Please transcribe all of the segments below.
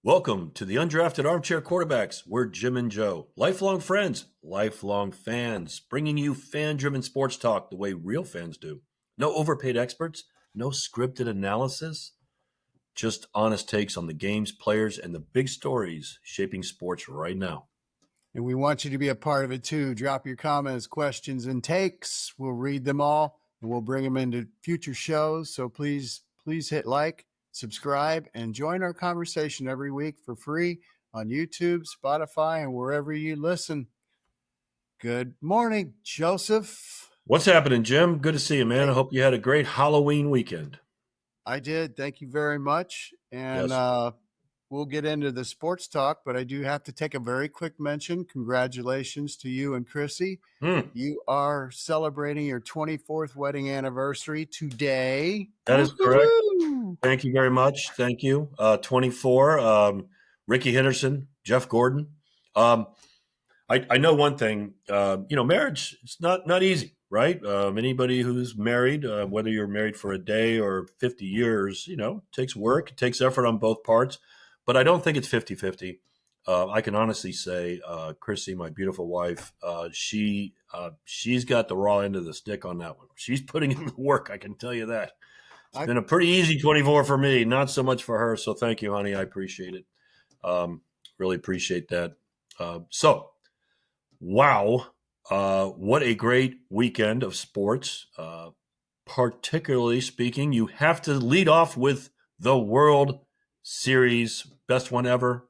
Welcome to the Undrafted Armchair Quarterbacks. We're Jim and Joe, lifelong friends, lifelong fans, bringing you fan-driven sports talk the way real fans do. No overpaid experts, no scripted analysis, just honest takes on the games, players, and the big stories shaping sports right now. And we want you to be a part of it too. Drop your comments, questions, and takes. We'll read them all and we'll bring them into future shows. So please hit like, subscribe, and join our conversation every week for free on YouTube, Spotify, and wherever you listen. Good morning, Joseph. What's happening, Jim? Good to see you, man. I hope you had a great Halloween weekend. I did. Thank you very much. And Yes. we'll get into the sports talk, but I do have to take a very quick mention. Congratulations to you and Chrissy. You are celebrating your 24th wedding anniversary today. That is correct. Woo-hoo! Thank you very much. Thank you. 24, Ricky Henderson, Jeff Gordon. I know one thing, marriage is not easy, right? Anybody who's married, whether you're married for a day or 50 years, takes work, it takes effort on both parts, but I don't think it's 50-50. I can honestly say, Chrissy, my beautiful wife, she's got the raw end of the stick on that one. She's putting in the work, I can tell you that. It's been a pretty easy 24 for me, not so much for her. So thank you, honey. I appreciate it. Really appreciate that. Wow. What a great weekend of sports. Particularly speaking, you have to lead off with the World Series. Best one ever?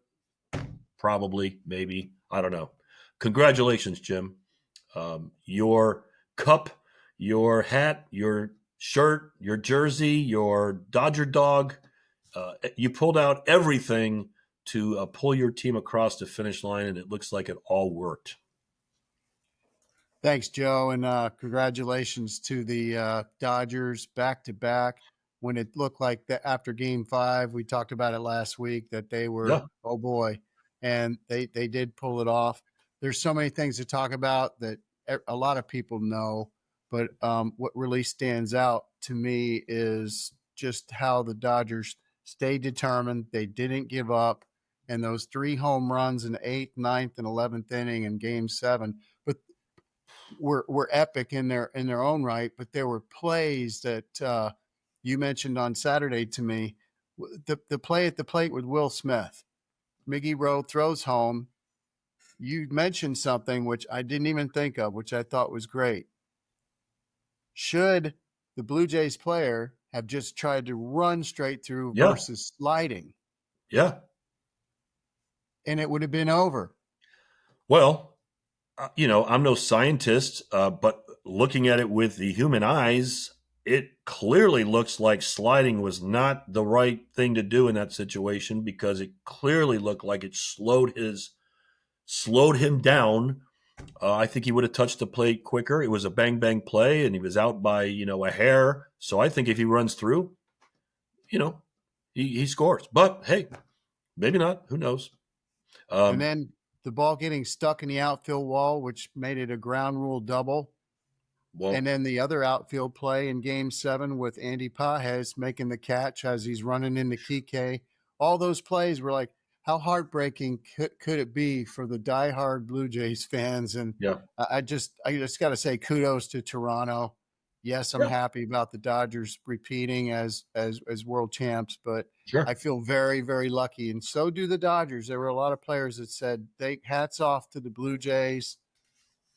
Probably, maybe. I don't know. Congratulations, Jim. Your cup, your hat, your shirt, your jersey, your Dodger dog. You pulled out everything to pull your team across the finish line, and it looks like it all worked. Thanks, Joe, and congratulations to the Dodgers back-to-back. When it looked like that after Game 5, we talked about it last week, that they were, oh boy, and they did pull it off. There's so many things to talk about that a lot of people know, but what really stands out to me is just how the Dodgers stayed determined. They didn't give up, and those 3 home runs in the 8th, 9th, and 11th inning in Game 7. But were epic in their own right, but there were plays that you mentioned on Saturday to me. The play at the plate with Will Smith, Miggy Rowe throws home. You mentioned something which I didn't even think of, which I thought was great. Should the Blue Jays player have just tried to run straight through versus sliding? Yeah. And it would have been over. Well, I'm no scientist, but looking at it with the human eyes, it clearly looks like sliding was not the right thing to do in that situation, because it clearly looked like it slowed him down. I think he would have touched the plate quicker. It was a bang play, and he was out by a hair. So I think if he runs through, he scores. But hey, maybe not. Who knows? And then the ball getting stuck in the outfield wall, which made it a ground rule double. Well, and then the other outfield play in Game 7 with Andy Pages making the catch as he's running into Kike. All those plays were like, how heartbreaking could it be for the diehard Blue Jays fans? And I just got to say kudos to Toronto. Yes, I'm happy about the Dodgers repeating as world champs, but I feel very, very lucky. And so do the Dodgers. There were a lot of players that said, hats off to the Blue Jays.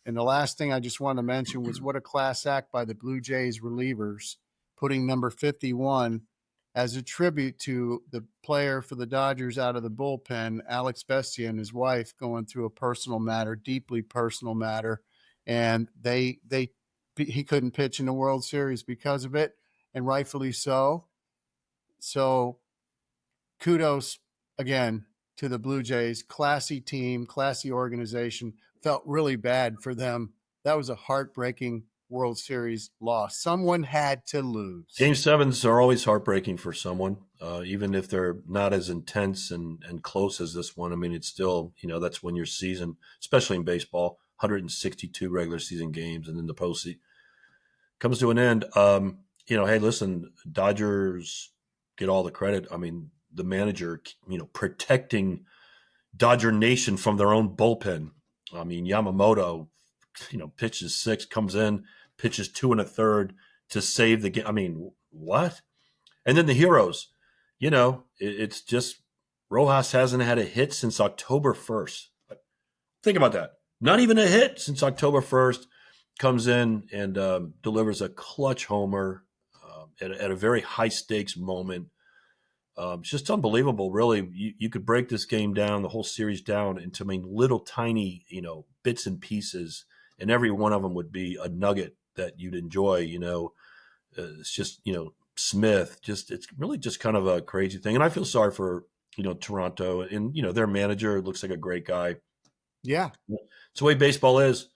And the last thing I just wanted to mention was what a class act by the Blue Jays relievers, putting number 51 as a tribute to the player for the Dodgers out of the bullpen, Alex Bestia, and his wife going through a personal matter, deeply personal matter. And he couldn't pitch in the World Series because of it, and rightfully so. So kudos again to the Blue Jays. Classy team, classy organization. Felt really bad for them. That was a heartbreaking World Series loss. Someone had to lose. Game 7s are always heartbreaking for someone, even if they're not as intense and close as this one. I mean, it's still, that's when your season, especially in baseball, 162 regular season games, and then the postseason comes to an end. Hey, listen, Dodgers get all the credit. I mean, the manager, protecting Dodger Nation from their own bullpen. I mean, Yamamoto, pitches 6, comes in, pitches 2 1/3 to save the game. I mean, what? And then the heroes, it's just Rojas hasn't had a hit since October 1st. Think about that. Not even a hit since October 1st. Comes in and delivers a clutch homer at a very high stakes moment. It's just unbelievable, really. You could break this game down, the whole series down into, little tiny, bits and pieces, and every one of them would be a nugget that you'd enjoy. It's just, Smith. It's really just kind of a crazy thing, and I feel sorry for Toronto and their manager looks like a great guy. Yeah. It's the way baseball is.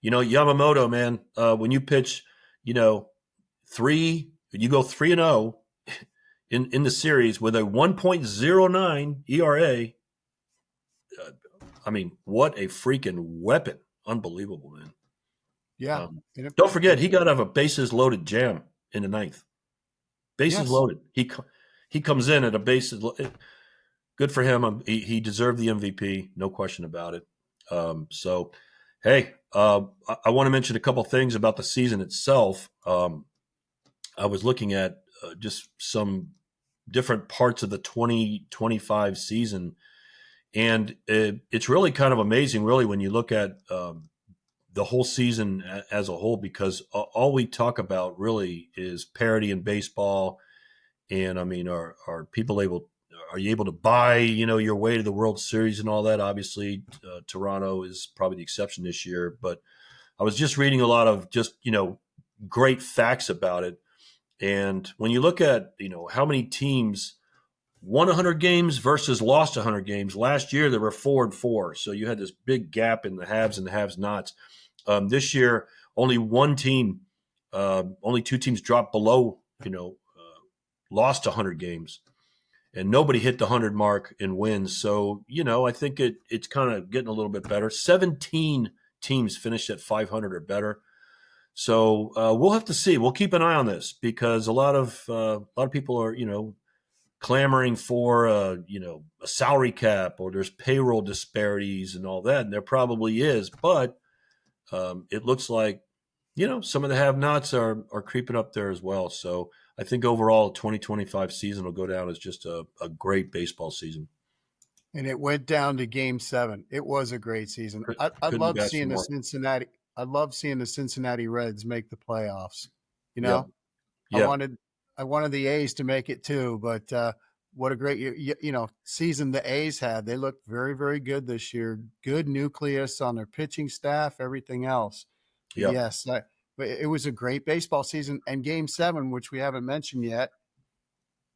Yamamoto, man. When you pitch, you go 3-0 in the series with a 1.09 ERA. What a freaking weapon! Unbelievable, man. Yeah. Don't forget, he got to have a bases loaded jam in the 9th. Bases loaded. He comes in at a bases. Good for him. He deserved the MVP, no question about it. So, hey, I want to mention a couple things about the season itself. I was looking at just some different parts of the 2025 season, and it's really kind of amazing, really, when you look at the whole season as a whole, because all we talk about really is parity in baseball. And are you able to buy, your way to the World Series and all that? Obviously, Toronto is probably the exception this year, but I was just reading a lot of just, great facts about it. And when you look at, how many teams won 100 games versus lost 100 games, last year there were 4-4. So you had this big gap in the haves and the have-nots. This year, only two teams dropped below, lost 100 games, and nobody hit the 100 mark in wins. So, I think it's kind of getting a little bit better. 17 teams finished at 500 or better. So we'll have to see. We'll keep an eye on this because a lot of people are, clamoring for a salary cap, or there's payroll disparities and all that, and there probably is, but it looks like some of the have-nots are creeping up there as well. So I think overall 2025 season will go down as just a great baseball season. And it went down to Game 7. It was a great season. I Couldn't love have asked for seeing the more. Cincinnati. I love seeing the Cincinnati Reds make the playoffs. Yep. I Yep. wanted the A's to make it too, but what a great season the A's had. They looked very, very good this year. Good nucleus on their pitching staff, everything else. But Yep. yes, but it was a great baseball season. And Game 7, which we haven't mentioned yet,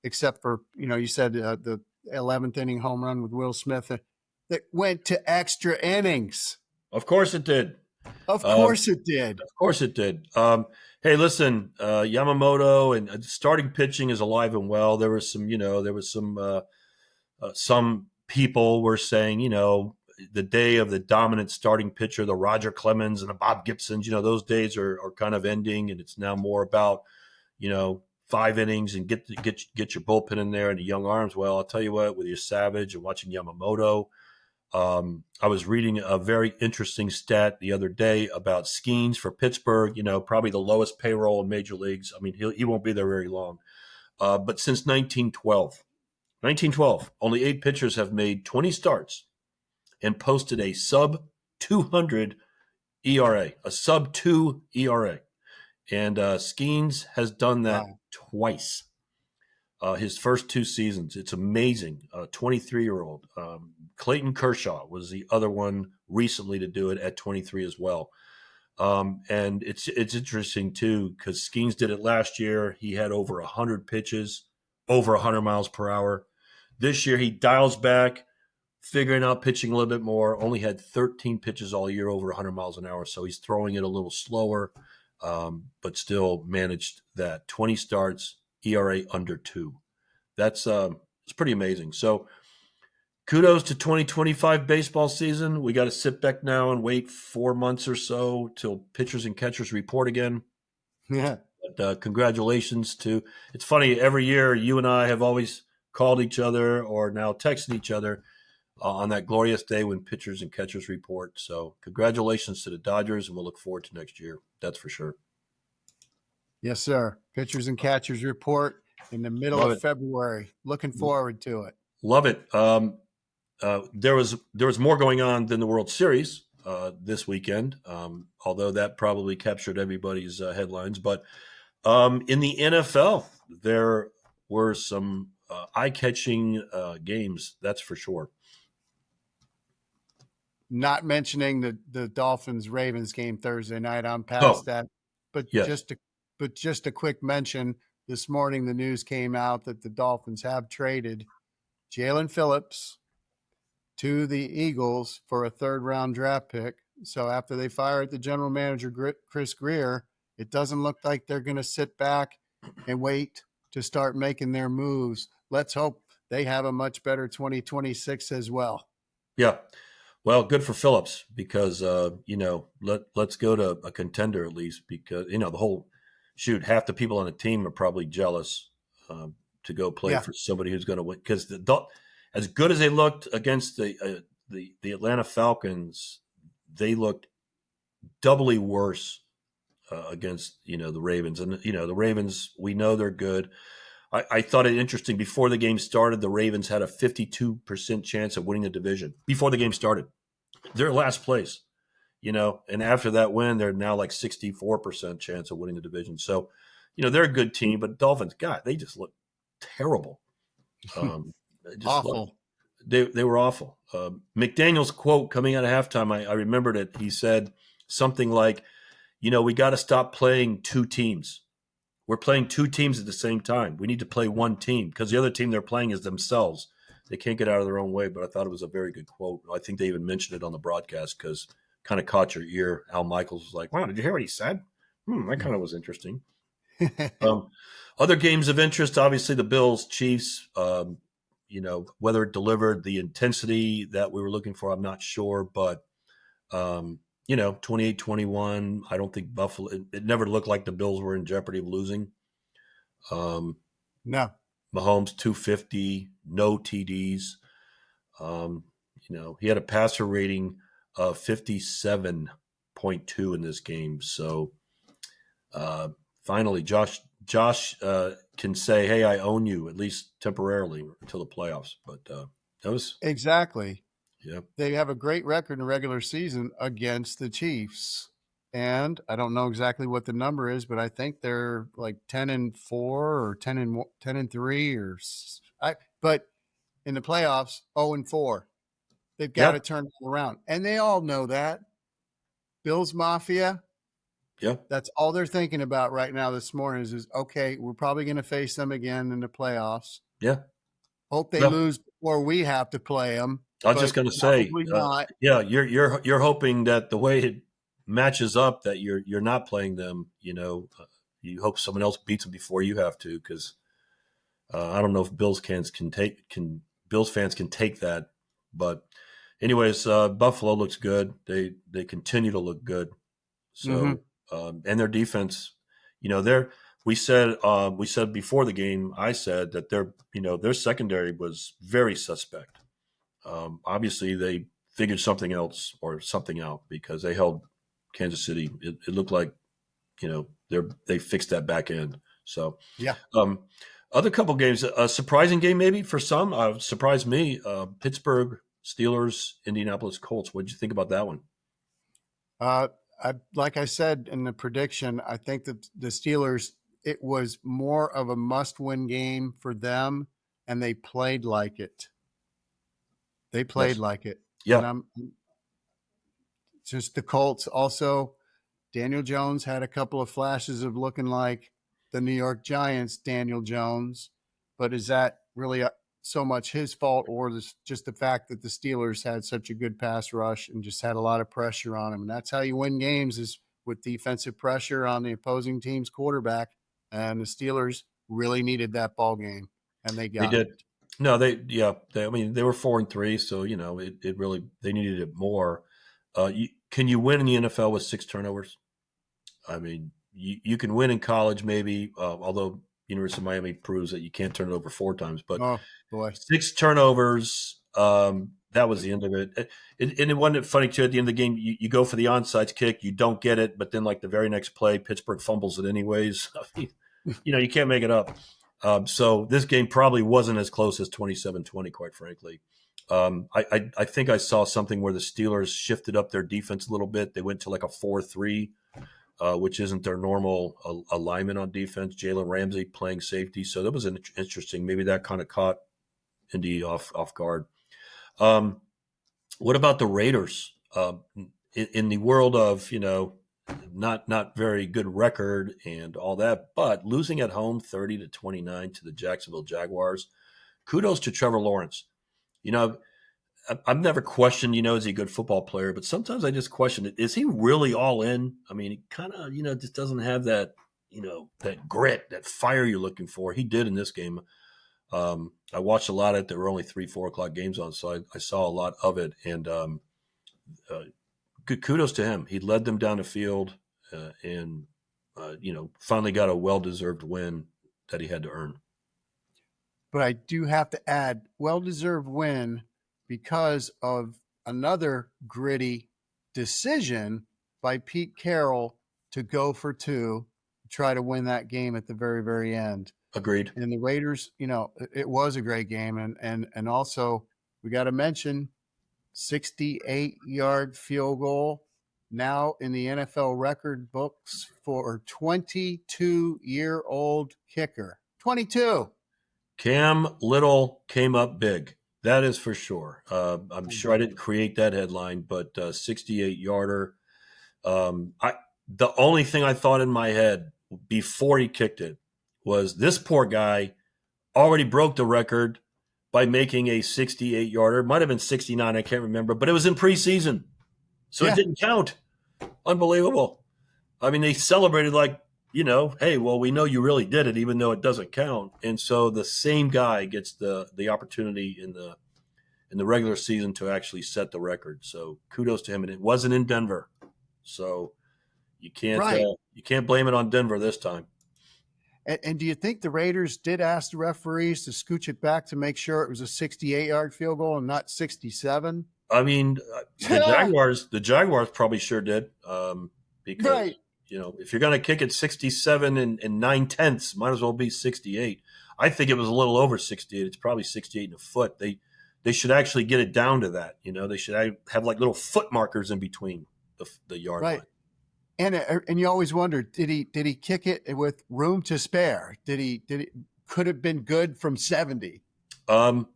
except for you said the 11th inning home run with Will Smith that went to extra innings. Of course it did. Of course it did. Of course it did. Hey, listen, Yamamoto and starting pitching is alive and well. There was some people were saying, the day of the dominant starting pitcher, the Roger Clemens and the Bob Gibsons, those days are kind of ending, and it's now more about, 5 innings and get your bullpen in there and the young arms. Well, I'll tell you what, with your Savage and watching Yamamoto, I was reading a very interesting stat the other day about Skeens for Pittsburgh, probably the lowest payroll in major leagues. I mean, he won't be there very long. But since 1912, only 8 pitchers have made 20 starts and posted a sub 200 ERA, a sub 2 ERA. And Skeens has done that twice. His first 2 seasons. It's amazing. 23-year-old. Clayton Kershaw was the other one recently to do it at 23 as well. And it's interesting, too, because Skeens did it last year. He had over 100 pitches, over 100 miles per hour. This year he dials back, figuring out pitching a little bit more. Only had 13 pitches all year over 100 miles an hour, so he's throwing it a little slower, but still managed that. 20 starts, ERA under 2. That's it's pretty amazing. So kudos to 2025 baseball season. We got to sit back now and wait 4 months or so till pitchers and catchers report again. Yeah. But congratulations to – it's funny, every year you and I have always called each other or now texting each other on that glorious day when pitchers and catchers report. So congratulations to the Dodgers, and we'll look forward to next year. That's for sure. Yes, sir. Pitchers and catchers report in the middle Love of it. February. Looking forward to it. Love it. There was more going on than the World Series this weekend, although that probably captured everybody's headlines. But in the NFL, there were some eye-catching games. That's for sure. Not mentioning the Dolphins Ravens game Thursday night. I'm past Oh, that. But yes, just a quick mention. This morning the news came out that the Dolphins have traded Jalen Phillips to the Eagles for a third round draft pick. So after they fired the general manager Chris Greer, it doesn't look like they're going to sit back and wait to start making their moves. Let's hope they have a much better 2026 as well. yeah. Well, good for Phillips because let's go to a contender at least because the whole half the people on the team are probably jealous to go play Yeah. for somebody who's going to win because as good as they looked against the Atlanta Falcons, they looked doubly worse against the Ravens, and the Ravens, we know they're good. I thought it interesting before the game started. The Ravens had a 52% chance of winning the division before the game started. They're last place, and after that win, they're now like 64% chance of winning the division. So, they're a good team, but Dolphins, God, they just look terrible. Just look, Awful. they were awful. McDaniel's quote coming out of halftime, I remembered it. He said something like, we got to stop playing two teams. We're playing two teams at the same time. We need to play one team because the other team they're playing is themselves. They can't get out of their own way, but I thought it was a very good quote. I think they even mentioned it on the broadcast because kind of caught your ear. Al Michaels was like, wow, did you hear what he said? That kind of was interesting. Other games of interest, obviously the Bills, Chiefs, whether it delivered the intensity that we were looking for, I'm not sure, but 28-21, I don't think Buffalo, it never looked like the Bills were in jeopardy of losing. No. Mahomes 250, no TDs. He had a passer rating of 57.2 in this game. So finally, Josh can say, "Hey, I own you," at least temporarily until the playoffs. But that was Exactly. yeah. They have a great record in the regular season against the Chiefs. And I don't know exactly what the number is, but I think they're like 10-4 or 10-3 but in the playoffs, 0-4. They've got Yeah, to turn it around. And they all know that. Bills Mafia, yeah, that's all they're thinking about right now this morning is okay, we're probably going to face them again in the playoffs. yeah. Hope they Well, lose before we have to play them, I was just but going to say, probably not. yeah, you're hoping that the way it matches up that you're not playing them. You hope someone else beats them before you have to, because I don't know if Bills fans can take that. But anyways, Buffalo looks good. They continue to look good. Mm-hmm. So and their defense, they're we said before the game. I said that their secondary was very suspect. Obviously, they figured something out because they held Kansas City. It looked like they fixed that back end. So, Yeah. um, other couple games, a surprising game maybe for some. Surprised me. Pittsburgh Steelers, Indianapolis Colts. What did you think about that one? Like I said in the prediction, I think that the Steelers, it was more of a must-win game for them, and they played like it. They played Yes. like it, and Yeah. I'm just the Colts. Also, Daniel Jones had a couple of flashes of looking like the New York Giants, Daniel Jones, but is that really so much his fault, or just the fact that the Steelers had such a good pass rush and just had a lot of pressure on him? And that's how you win games, is with defensive pressure on the opposing team's quarterback. And the Steelers really needed that ball game, and they They got did. it. No, I mean, they were 4-3, so it really they needed it more. Can you win in the NFL with 6 turnovers? I mean, you can win in college maybe, although University of Miami proves that you can't turn it over 4 times, but Oh boy. 6 turnovers. That was the end of it. And it wasn't funny too. At the end of the game, you go for the onside kick, you don't get it, but then like the very next play, Pittsburgh fumbles it anyways. I mean, you can't make it up. So this game probably wasn't as close as 27-20, quite frankly. I think I saw something where the Steelers shifted up their defense a little bit. They went to like a 4-3, which isn't their normal alignment on defense. Jalen Ramsey playing safety, so that was interesting. Maybe that kind of caught Indy off guard. What about the Raiders? In the world of not very good record and all that, but losing at home 30-29 to the Jacksonville Jaguars. Kudos to Trevor Lawrence. You know, I've never questioned, is he a good football player? But sometimes I just question it. Is he really all in? I mean, he kind of, just doesn't have that, that grit, that fire you're looking for. He did in this game. I watched a lot of it. There were only 3-4 o'clock games on, so I saw a lot of it. And good kudos to him. He led them down the field and finally got a well-deserved win that he had to earn. But I do have to add, well-deserved win because of another gritty decision by Pete Carroll to go for two, try to win that game at the very, very end. Agreed. And the Raiders, it was a great game. And also we got to mention 68-yard field goal now in the NFL record books for a 22-year-old kicker. 22. Cam Little came up big. That is for sure. I'm sure I didn't create that headline, but 68-yarder. The only thing I thought in my head before he kicked it was this poor guy already broke the record by making a 68-yarder. Might have been 69, I can't remember, but it was in preseason, so It didn't count. Unbelievable. I mean, they celebrated like, hey, well, we know you really did it, even though it doesn't count. And so the same guy gets the opportunity in the regular season to actually set the record. So kudos to him. And it wasn't in Denver, so you can't blame it on Denver this time. And do you think the Raiders did ask the referees to scooch it back to make sure it was a 68-yard field goal and not 67? I mean, the Jaguars probably sure did, because right. If you're going to kick it 67 and 9/10, might as well be 68. I think it was a little over 68. It's probably 68 and a foot. They should actually get it down to that. They should have like little foot markers in between the yard line. And you always wonder, did he kick it with room to spare? Could have been good from 70? I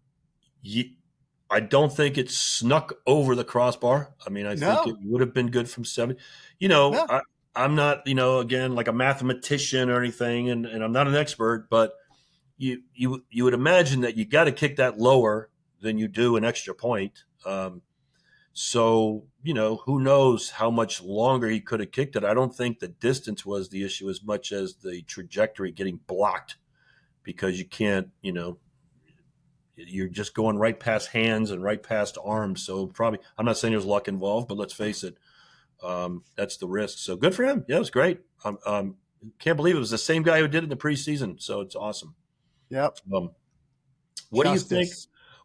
don't think it snuck over the crossbar. I mean, I think it would have been good from 70. No. I'm not, again, like a mathematician or anything, and I'm not an expert, but you would imagine that you got to kick that lower than you do an extra point. So, who knows how much longer he could have kicked it. I don't think the distance was the issue as much as the trajectory getting blocked, because you can't, you're just going right past hands and right past arms. So probably, I'm not saying there's luck involved, but let's face it, that's the risk. So good for him. Yeah, it was great. Can't believe it was the same guy who did it in the preseason. So it's awesome. Yep. What do you think?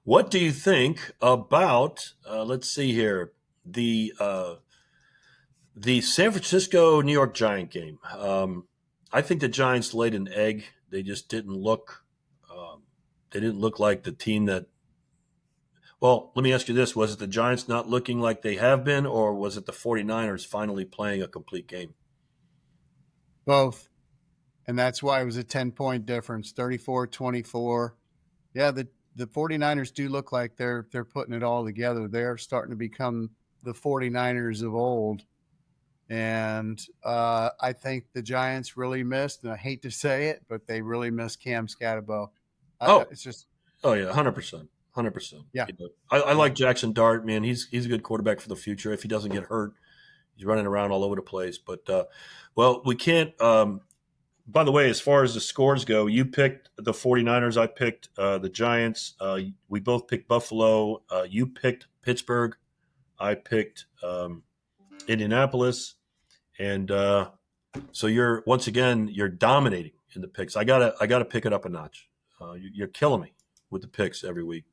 What do you think about? Let's see here, the San Francisco New York Giant game. I think the Giants laid an egg. They just didn't look. They didn't look like the team that. Well, let me ask you this: was it the Giants not looking like they have been, or was it the 49ers finally playing a complete game? Both. And that's why it was a 10-point difference, 34-24. Yeah, the 49ers do look like they're putting it all together. They're starting to become the 49ers of old. And I think the Giants really missed, and I hate to say it, but they really missed Cam Scatterbo. It's just. Oh, yeah, 100%. 100%. Yeah. I like Jackson Dart, man. He's a good quarterback for the future. If he doesn't get hurt, he's running around all over the place. But, well, we can't by the way, as far as the scores go, you picked the 49ers. I picked the Giants. We both picked Buffalo. You picked Pittsburgh. I picked Indianapolis. And so you're dominating in the picks. I gotta pick it up a notch. You're killing me with the picks every week.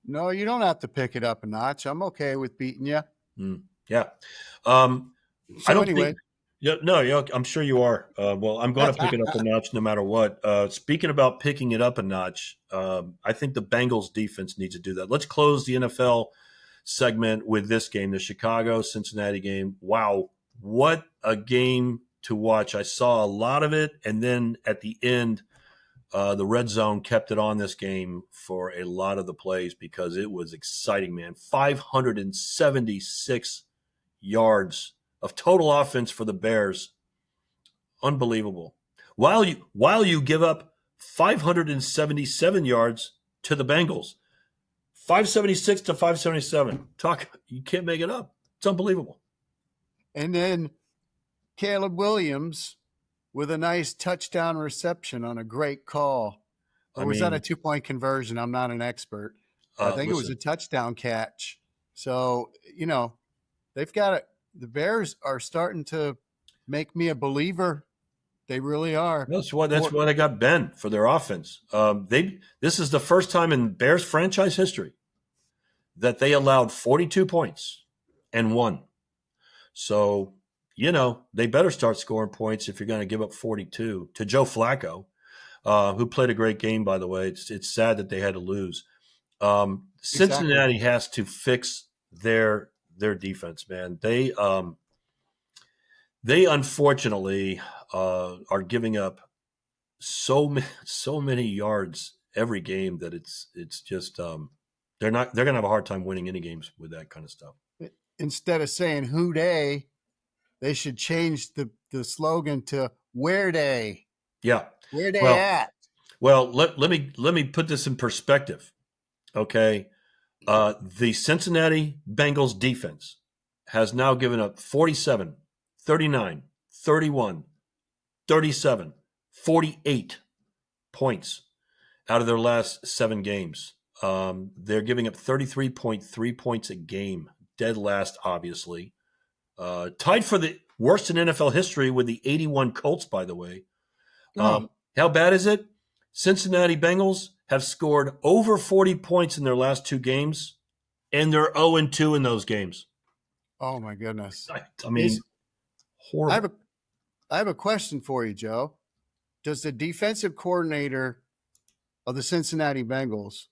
No, you don't have to pick it up a notch. I'm okay with beating you. Yeah. Um, I So don't think. anyway, Yeah, no, yeah, I'm sure you are. Well, I'm going to pick it up a notch no matter what. Speaking about picking it up a notch, I think the Bengals defense needs to do that. Let's close the NFL segment with this game, the Chicago Cincinnati game. Wow, what a game to watch! I saw a lot of it, and then at the end, the red zone kept it on this game for a lot of the plays because it was exciting, man. 576 yards of total offense for the Bears. Unbelievable. While you give up 577 yards to the Bengals. 576 to 577. Talk, you can't make it up. It's unbelievable. and then Caleb Williams with a nice touchdown reception on a great call. Or I was that a mean, 2-point conversion? I'm not an expert. I think it was listen, a touchdown catch. So, they've got it. The Bears are starting to make me a believer. They really are. that's why they got Ben for their offense. This is the first time in Bears franchise history that they allowed 42 points and won. So, they better start scoring points if you're going to give up 42 to Joe Flacco, who played a great game, by the way. It's sad that they had to lose. Exactly. Cincinnati has to fix their defense, man. They unfortunately are giving up so many yards every game that it's just they're gonna have a hard time winning any games with that kind of stuff. Instead of saying who day, they should change the slogan to where they. Yeah. Where they Well, at? let me put this in perspective. Okay. The Cincinnati Bengals defense has now given up 47, 39, 31, 37, 48 points out of their last 7 games. They're giving up 33.3 points a game, dead last, obviously. Tied for the worst in NFL history with the 81 Colts, by the way. Oh, How bad is it? Cincinnati Bengals have scored over 40 points in their last 2 games, and they're 0-2 in those games. oh my goodness. I mean, Is I have horrible. a I have a question for you, Joe. Does the defensive coordinator of the Cincinnati Bengals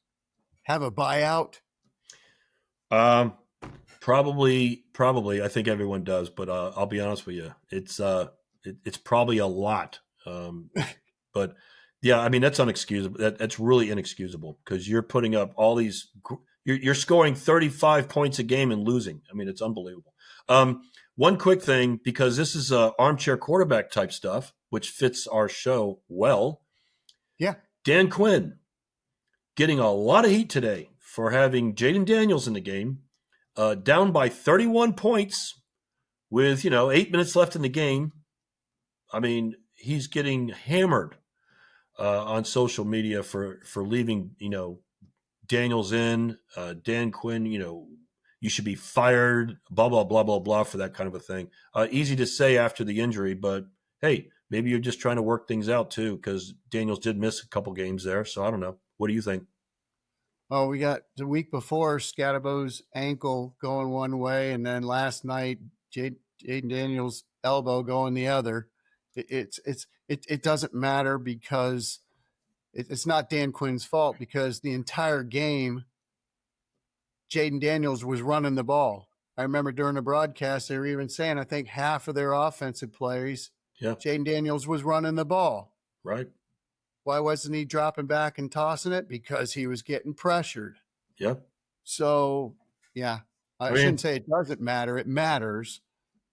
have a buyout? Um, probably. I think everyone does, but I'll be honest with you, it's probably a lot. But yeah, I mean that's unexcusable. That's really inexcusable because you're putting up all these. You're scoring 35 points a game and losing. I mean it's unbelievable. One quick thing because this is armchair quarterback type stuff, which fits our show well. Yeah. Dan Quinn getting a lot of heat today for having Jaden Daniels in the game, down by 31 points with 8 minutes left in the game. I mean, he's getting hammered on social media for leaving Daniels in. Dan Quinn, you should be fired. Blah blah blah blah blah for that kind of a thing. Easy to say after the injury, but hey, maybe you're just trying to work things out too because Daniels did miss a couple games there. So I don't know. What do you think? Oh, we got the week before Scadabo's ankle going one way, and then last night Jaden Daniels' elbow going the other. It doesn't matter because it's not Dan Quinn's fault because the entire game Jaden Daniels was running the ball. I remember during the broadcast they were even saying I think half of their offensive plays Yeah, Jaden Daniels was running the ball. right. Why wasn't he dropping back and tossing it? Because he was getting pressured. Yeah. So, yeah, I I shouldn't mean, say it doesn't matter. It matters,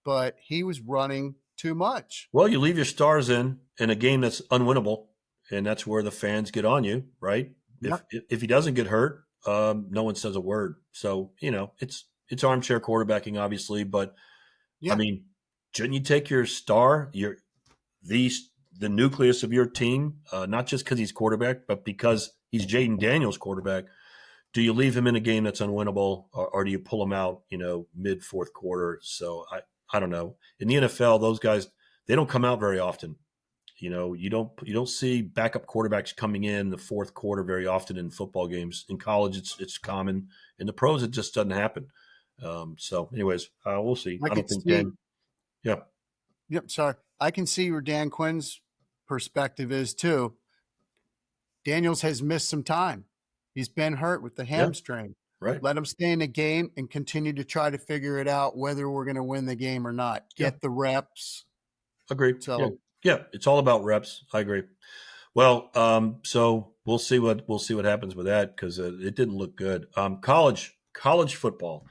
but he was running too much. well, you leave your stars in a game that's unwinnable, and that's where the fans get on you, right? If Yep. if he doesn't get hurt, no one says a word. So it's armchair quarterbacking, obviously, but I Yeah. mean, shouldn't you take your star, the the nucleus of your team, not just because he's quarterback, but because he's Jaden Daniels quarterback? Do you leave him in a game that's unwinnable, or do you pull him out, mid fourth quarter? So I don't know. In the NFL, those guys they don't come out very often. You don't see backup quarterbacks coming in the fourth quarter very often in football games. In college, it's common. In the pros, it just doesn't happen. So, anyways, we'll see. I I don't could think see. Dan. Yeah, Yep, sorry. I can see where Dan Quinn's perspective is too. Daniels has missed some time. He's been hurt with the yeah, hamstring. right. Let him stay in the game and continue to try to figure it out whether we're going to win the game or not. Yeah, Get the reps. agree. Yeah, So yeah. It's all about reps. I agree. Well, so we'll see what happens with that because it didn't look good. College football.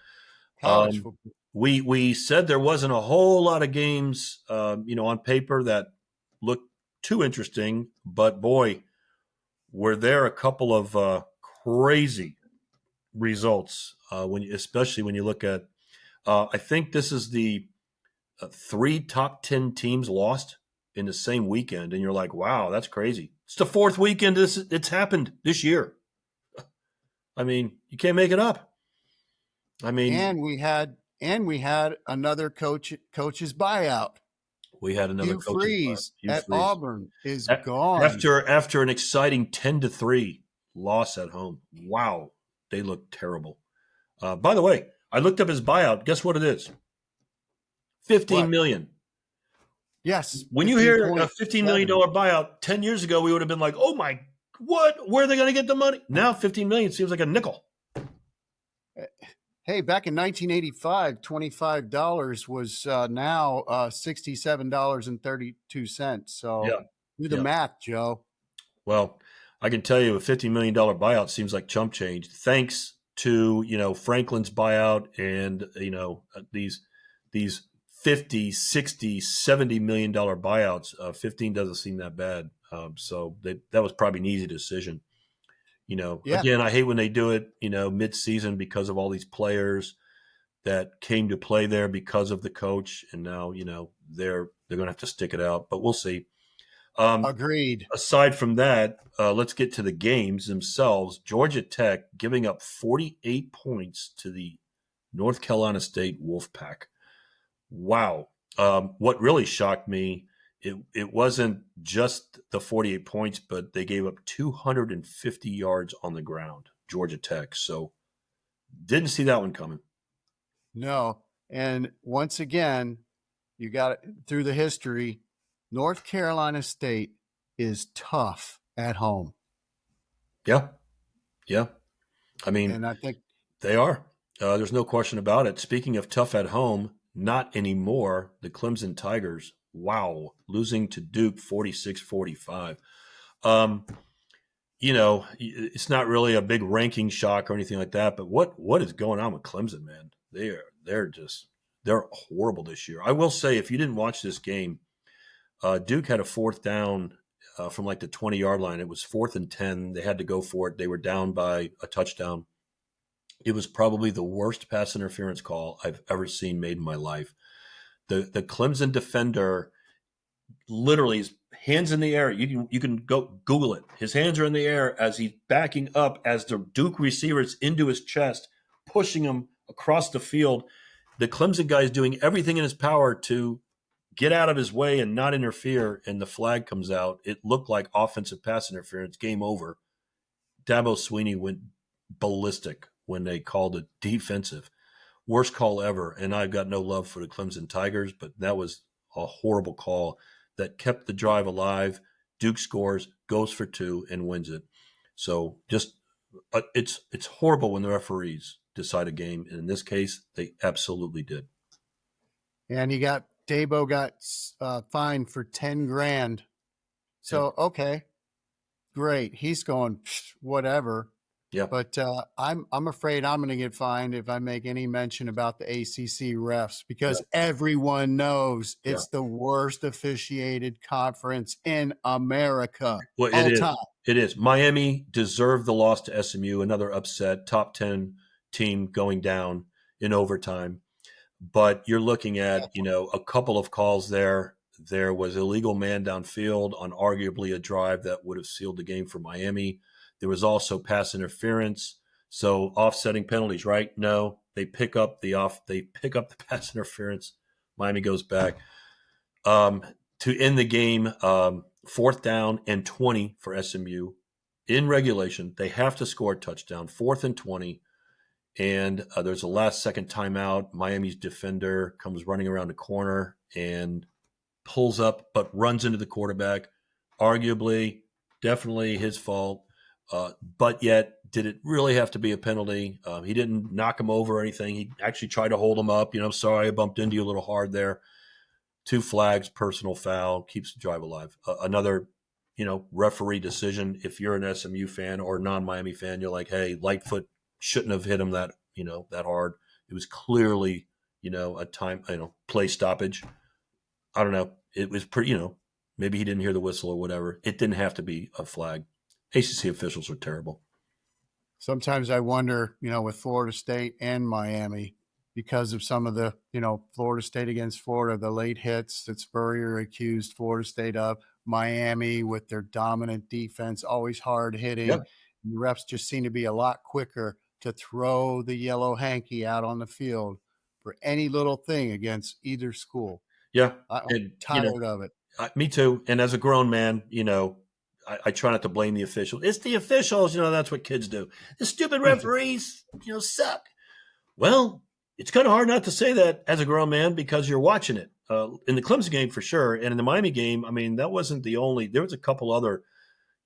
college Um, football. we said there wasn't a whole lot of games, on paper that looked too interesting, but boy, were there a couple of crazy results especially when you look at. I think this is the three top 10 teams lost in the same weekend, and you're like, wow, that's crazy. It's the fourth weekend it's happened this year. I mean, you can't make it up. I mean, And we had another coach's buyout. we had another Hugh coach's Freeze Hugh at Freeze. Auburn is gone. After an exciting 10-3 loss at home. Wow, they look terrible. By the way, I looked up his buyout. Guess what it is? 15 What? million. Yes, When you hear a $15 million 15.7. buyout 10 years ago, we would have been like, oh my, what? Where are they going to get the money? Now 15 million seems like a nickel. Hey, back in 1985, $25 was now $67.32. So Yeah. do the Yeah. math, Joe. Well, I can tell you a $50 million buyout seems like chump change. Thanks to, Franklin's buyout and, these 50, 60, $70 million buyouts. 15 doesn't seem that bad. So that was probably an easy decision. Yeah, Again, I hate when they do it, mid-season because of all these players that came to play there because of the coach, and now they're going to have to stick it out. But we'll see. Um, agreed. aside from that, let's get to the games themselves. Georgia Tech giving up 48 points to the North Carolina State Wolfpack. Wow. What really shocked me, it wasn't just the 48 points, but they gave up 250 yards on the ground, Georgia Tech. So didn't see that one coming. No. And once again, you got it through the history. North Carolina State is tough at home. Yeah. Yeah. I mean, And I think, they are. There's no question about it. Speaking of tough at home, not anymore. The Clemson Tigers, wow, losing to Duke 46-45. Um, it's not really a big ranking shock or anything like that, but what is going on with Clemson, man? They're horrible this year. I will say, if you didn't watch this game, Duke had a fourth down from like the 20-yard line. It was 4th and 10. They had to go for it. They were down by a touchdown. It was probably the worst pass interference call I've ever seen made in my life. The Clemson defender literally his hands in the air. You can go Google it. His hands are in the air as he's backing up as the Duke receiver's into his chest, pushing him across the field. The Clemson guy is doing everything in his power to get out of his way and not interfere, and the flag comes out. It looked like offensive pass interference. Game over. Dabo Swinney went ballistic when they called it defensive. Worst call ever. And I've got no love for the Clemson Tigers, but that was a horrible call that kept the drive alive. Duke scores, goes for two, and wins it. So just it's horrible when the referees decide a game. And in this case, they absolutely did. and Dabo got fined for 10 grand. Yep. So, okay, great. He's going, whatever. Yep. But I'm afraid I'm going to get fined if I make any mention about the ACC refs because Yep. everyone knows Yeah. it's the worst officiated conference in America Well, it all is. time. It is. Miami deserved the loss to SMU, another upset, top 10 team going down in overtime. But you're looking at, a couple of calls there. There was illegal man downfield on arguably a drive that would have sealed the game for Miami. There was also pass interference. So offsetting penalties, right? No, they pick up the pass interference. Miami goes back. To end the game, 4th down and 20 for SMU in regulation. They have to score a touchdown. 4th and 20. And there's a last second timeout. Miami's defender comes running around the corner and pulls up, but runs into the quarterback. Arguably, definitely his fault. But yet, did it really have to be a penalty? He didn't knock him over or anything. He actually tried to hold him up. Sorry, I bumped into you a little hard there. 2 flags, personal foul, keeps the drive alive. Another, referee decision. If you're an SMU fan or non-Miami fan, you're like, hey, Lightfoot shouldn't have hit him that hard. It was clearly, a time, play stoppage. I don't know. It was pretty, maybe he didn't hear the whistle or whatever. It didn't have to be a flag. ACC officials are terrible. Sometimes I wonder, with Florida State and Miami, because of some of the, Florida State against Florida, the late hits that Spurrier accused Florida State of, Miami with their dominant defense, always hard hitting. Yep. The refs just seem to be a lot quicker to throw the yellow hanky out on the field for any little thing against either school. Yeah. I'm tired of it. Me too. And as a grown man, I try not to blame the officials. It's the officials, that's what kids do. The stupid referees, suck. Well, it's kind of hard not to say that as a grown man because you're watching it. In the Clemson game for sure, and in the Miami game, I mean, that wasn't the only. There was a couple other.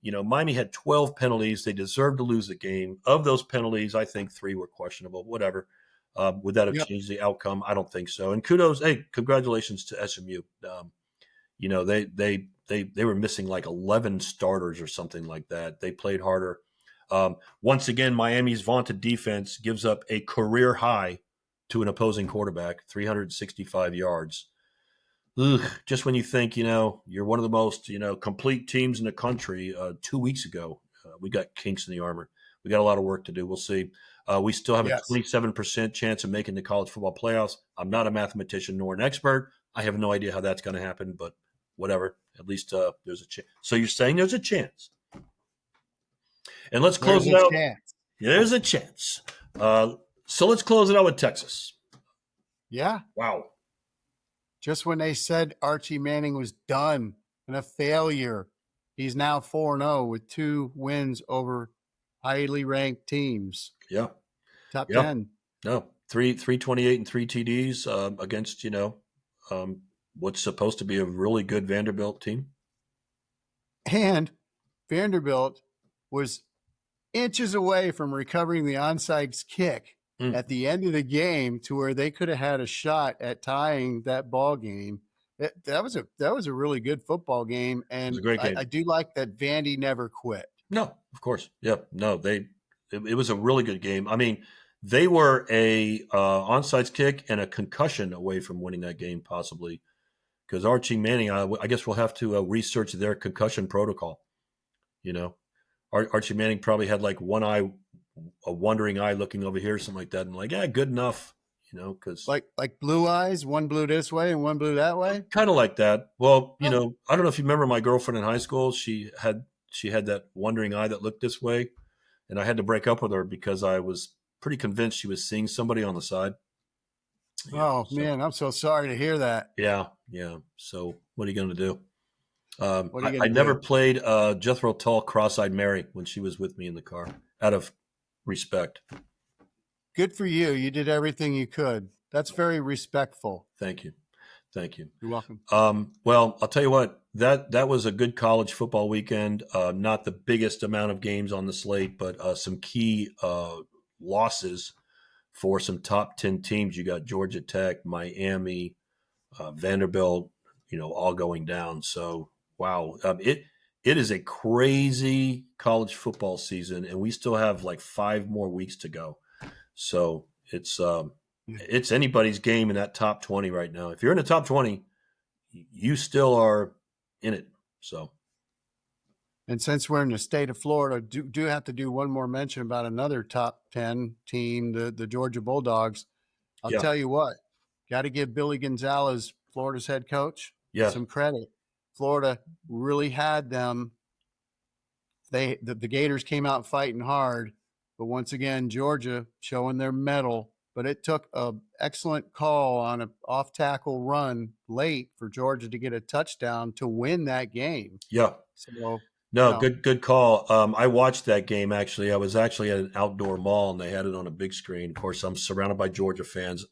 Miami had 12 penalties. They deserved to lose the game. Of those penalties, I think 3 were questionable. Whatever. Would that have changed the outcome? I don't think so. And kudos, hey, congratulations to SMU. They were missing like 11 starters or something like that. They played harder. Once again, Miami's vaunted defense gives up a career high to an opposing quarterback, 365 yards. Ugh, just when you think, you're one of the most, complete teams in the country, 2 weeks ago, we got kinks in the armor. We got a lot of work to do. We'll see. We still have a 27% chance of making the college football playoffs. I'm not a mathematician nor an expert. I have no idea how that's going to happen, but whatever. At least there's a chance. So you're saying there's a chance. And let's close it out. There's a chance. So let's close it out with Texas. Yeah. Wow. Just when they said Archie Manning was done and a failure, he's now 4-0 with 2 wins over highly ranked teams. Yeah. Top 10. No, 328 and 3 TDs against, what's supposed to be a really good Vanderbilt team. And Vanderbilt was inches away from recovering the onside kick at the end of the game to where they could have had a shot at tying that ball game. That was a really good football game, and it was a great game. I do like that Vandy never quit. No, of course, yeah, no, it was a really good game. I mean, they were a onside kick and a concussion away from winning that game, possibly, because Archie Manning. I guess we'll have to research their concussion protocol. Archie Manning probably had like one eye, a wandering eye looking over here, something like that, and like, good enough, because like blue eyes, one blew this way and one blew that way, kind of like that. Well, I don't know if you remember my girlfriend in high school. She had that wandering eye that looked this way, and I had to break up with her because I was pretty convinced she was seeing somebody on the side. Man, I'm so sorry to hear that. Yeah. So what are you going to do? I never played Jethro Tull Cross-Eyed Mary when she was with me in the car, out of respect. Good for you. You did everything you could. That's very respectful. Thank you. You're welcome. Well, I'll tell you what, that was a good college football weekend. Not the biggest amount of games on the slate, but some key losses for some top 10 teams. You got Georgia Tech, Miami, Vanderbilt, all going down. So, wow. It is a crazy college football season, and we still have like 5 more weeks to go. So it's anybody's game in that top 20 right now. If you're in the top 20, you still are in it. So, and since we're in the state of Florida, do have to do one more mention about another top 10 team, the Georgia Bulldogs. I'll tell you what, got to give Billy Gonzalez, Florida's head coach, some credit. Florida really had them. The Gators came out fighting hard, but once again, Georgia showing their mettle, but it took a excellent call on an off tackle run late for Georgia to get a touchdown to win that game. Yeah. So, No, good call. I watched that game actually. I was actually at an outdoor mall and they had it on a big screen. Of course, I'm surrounded by Georgia fans.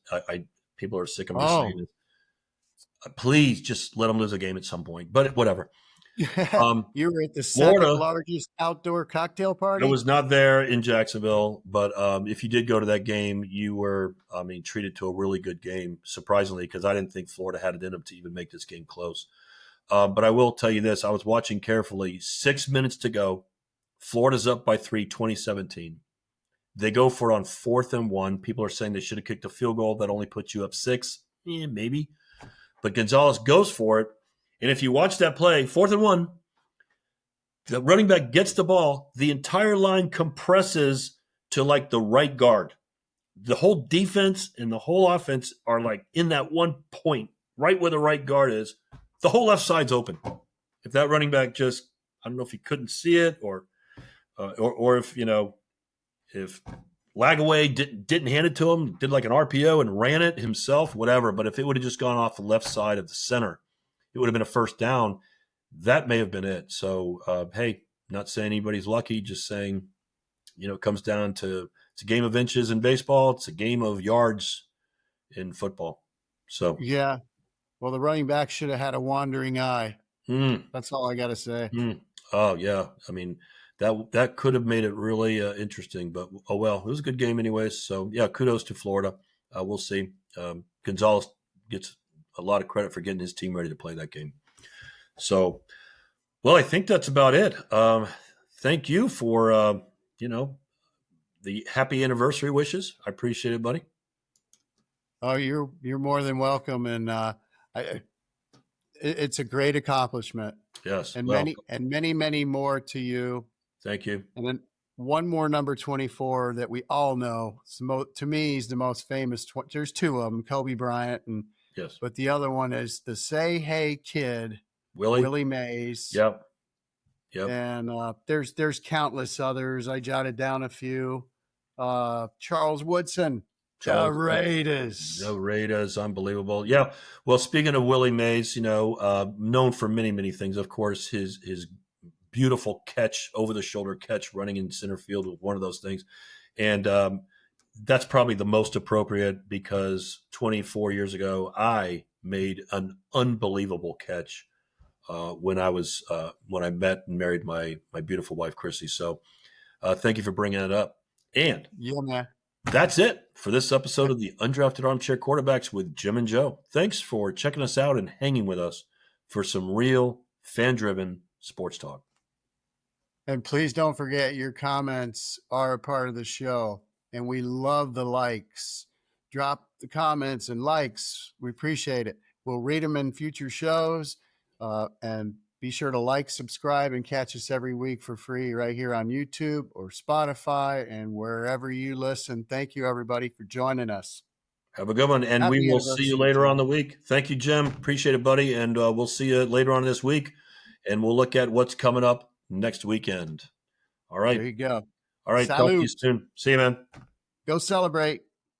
People are sick of me saying oh, this. Please just let them lose a game at some point. But whatever. yeah. Um, You were at the second Florida, largest outdoor cocktail I party? was not there in Jacksonville, but if you did go to that game, you were, I mean, treated to a really good game. Surprisingly, because I didn't think Florida had it in them to even make this game close. But I will tell you this: I was watching carefully. 6 minutes to go. Florida's up by 3, 2017. They go for it on 4th and 1. People are saying they should have kicked a field goal that only puts you up 6. Maybe. But Gonzalez goes for it. And if you watch that play, 4th and 1, the running back gets the ball. The entire line compresses to like the right guard. The whole defense and the whole offense are like in that one point, right where the right guard is. The whole left side's open. If that running back just, I don't know if he couldn't see it or if, if Lagaway didn't hand it to him, did like an RPO and ran it himself, whatever. But if it would have just gone off the left side of the center, it would have been a first down. That may have been it. So, hey, not saying anybody's lucky, just saying, it comes down to it's a game of inches in baseball. It's a game of yards in football. So, Yeah. Well, the running back should have had a wandering eye. mm, That's all I got to say. oh yeah. I mean, that could have made it really interesting, but oh well, it was a good game anyways. So yeah, kudos to Florida. We'll see. Gonzalez gets a lot of credit for getting his team ready to play that game. So, well, I think that's about it. Thank you for the happy anniversary wishes. I appreciate it, buddy. Oh, you're more than welcome, and it's a great accomplishment, Yes. and Well, many more to you. thank you. And then one more number 24 that we all know. To me, he's the most famous. There's two of them, Kobe Bryant, Yes. but the other one is the Say Hey Kid, Willie. Willie Mays. Yep. Yep. And there's countless others. I jotted down a few. Charles Woodson, the Charles. Raiders. The Raiders, unbelievable. Yeah. Well, speaking of Willie Mays, known for many, many things. Of course, his beautiful catch, over the shoulder catch, running in center field was one of those things, and that's probably the most appropriate because 24 years ago I made an unbelievable catch when I met and married my beautiful wife Chrissy. So thank you for bringing it up. And Yeah, man. that's it for this episode of the Undrafted Armchair Quarterbacks with Jim and Joe. Thanks for checking us out and hanging with us for some real fan-driven sports talk. And please don't forget your comments are a part of the show. And we love the likes. Drop the comments and likes. We appreciate it. We'll read them in future shows. And be sure to like, subscribe, and catch us every week for free right here on YouTube or Spotify and wherever you listen. Thank you, everybody, for joining us. Have a good one, and we Happy will see you anniversary, later on Jim. the week. Thank you, Jim. Appreciate it, buddy, and we'll see you later on this week, and we'll look at what's coming up next weekend. All right. There you go. All right. Talk to you Salute. soon. See you, man. Go celebrate.